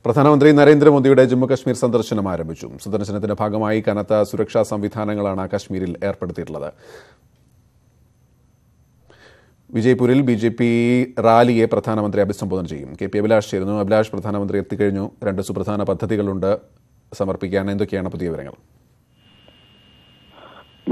പ്രധാനമന്ത്രി നരേന്ദ്രമോദിയുടെ ജമ്മുകശ്മീർ സന്ദർശനം ആരംഭിച്ചു. സന്ദർശനത്തിന്റെ ഭാഗമായി കനത്ത സുരക്ഷാ സംവിധാനങ്ങളാണ് കശ്മീരിൽ ഏർപ്പെടുത്തിയിട്ടുള്ളത്. വിജയ്പൂരിൽ ബിജെപി റാലിയെ പ്രധാനമന്ത്രി അഭിസംബോധന ചെയ്യും. കെ പി അഭിലാഷ് ചേരുന്നു. അഭിലാഷ്, പ്രധാനമന്ത്രി എത്തിക്കഴിഞ്ഞു. രണ്ട് സുപ്രധാന പദ്ധതികളുണ്ട് സമർപ്പിക്കാൻ. എന്തൊക്കെയാണ് പുതിയ വിവരങ്ങൾ?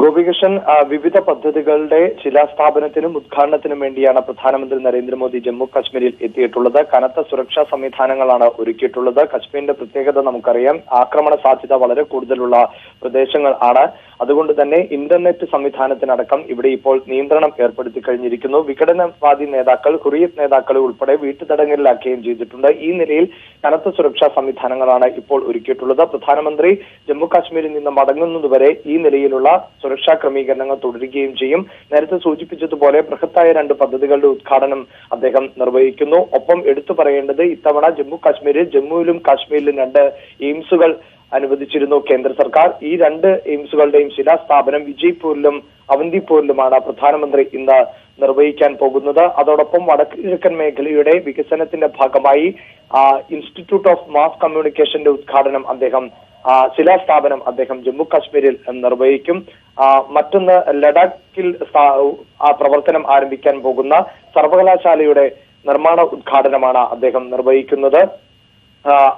ഗോപികൃഷ്ണൻ, വിവിധ പദ്ധതികളുടെ ശിലാസ്ഥാപനത്തിനും ഉദ്ഘാടനത്തിനും വേണ്ടിയാണ് പ്രധാനമന്ത്രി നരേന്ദ്രമോദി ജമ്മു കാശ്മീരിൽ എത്തിയിട്ടുള്ളത്. കനത്ത സുരക്ഷാ സംവിധാനങ്ങളാണ് ഒരുക്കിയിട്ടുള്ളത്. കശ്മീരിന്റെ പ്രത്യേകത നമുക്കറിയാം, ആക്രമണ സാധ്യത വളരെ കൂടുതലുള്ള പ്രദേശങ്ങൾ ആണ്. അതുകൊണ്ട് തന്നെ ഇന്റർനെറ്റ് സംവിധാനത്തിനടക്കം ഇവിടെ ഇപ്പോൾ നിയന്ത്രണം ഏർപ്പെടുത്തി കഴിഞ്ഞിരിക്കുന്നു. വിഘടനവാദി നേതാക്കൾ, ഹുറിയത്ത് നേതാക്കളെ ഉൾപ്പെടെ വീട്ടുതടങ്കലിലാക്കുകയും ചെയ്തിട്ടുണ്ട്. ഈ നിലയിൽ കനത്ത സുരക്ഷാ സംവിധാനങ്ങളാണ് ഇപ്പോൾ ഒരുക്കിയിട്ടുള്ളത്. പ്രധാനമന്ത്രി ജമ്മു കാശ്മീരിൽ നിന്ന് മടങ്ങുന്നതുവരെ ഈ നിലയിലുള്ള സുരക്ഷാ ക്രമീകരണങ്ങൾ തുടരുകയും ചെയ്യും. നേരത്തെ സൂചിപ്പിച്ചതുപോലെ ബൃഹത്തായ 2 പദ്ധതികളുടെ ഉദ്ഘാടനം അദ്ദേഹം നിർവഹിക്കുന്നു. ഒപ്പം എടുത്തു പറയേണ്ടത്, ഇത്തവണ ജമ്മു കാശ്മീരിൽ ജമ്മുവിലും കാശ്മീരിലും 2 എയിംസുകൾ അനുവദിച്ചിരുന്നു കേന്ദ്ര സർക്കാർ. ഈ 2 എയിംസുകളുടെയും ശിലാസ്ഥാപനം വിജയ്പൂരിലും അവന്തിപ്പൂരിലുമാണ് പ്രധാനമന്ത്രി ഇന്ന് നിർവഹിക്കാൻ പോകുന്നത്. അതോടൊപ്പം വടക്ക് കിഴക്കൻ മേഖലയുടെ വികസനത്തിന്റെ ഭാഗമായി ഇൻസ്റ്റിറ്റ്യൂട്ട് ഓഫ് മാസ് കമ്മ്യൂണിക്കേഷന്റെ ഉദ്ഘാടനം ശിലാസ്ഥാപനം അദ്ദേഹം ജമ്മു കാശ്മീരിൽ നിർവഹിക്കും. മറ്റൊന്ന്, ലഡാക്കിൽ പ്രവർത്തനം ആരംഭിക്കാൻ പോകുന്ന സർവകലാശാലയുടെ നിർമ്മാണ ഉദ്ഘാടനമാണ് അദ്ദേഹം നിർവഹിക്കുന്നത്.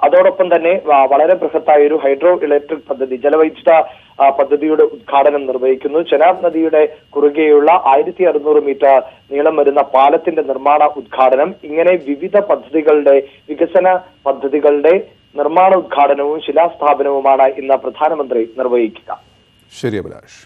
അതോടൊപ്പം തന്നെ വളരെ ബൃഹത്തായ ഒരു ഹൈഡ്രോ ഇലക്ട്രിക് പദ്ധതി, ജലവൈദ്യുത പദ്ധതിയുടെ ഉദ്ഘാടനം നിർവഹിക്കുന്നു. ചെനാബ് നദിയുടെ കുറുകെയുള്ള 1600 മീറ്റർ നീളം വരുന്ന പാലത്തിന്റെ നിർമ്മാണ ഉദ്ഘാടനം. ഇങ്ങനെ വിവിധ പദ്ധതികളുടെ, വികസന പദ്ധതികളുടെ നിർമ്മാണ ഉദ്ഘാടനവും ശിലാസ്ഥാപനവുമാണ് ഇന്ന് പ്രധാനമന്ത്രി നിർവഹിക്കുക. ശരി അഭിലാഷ്.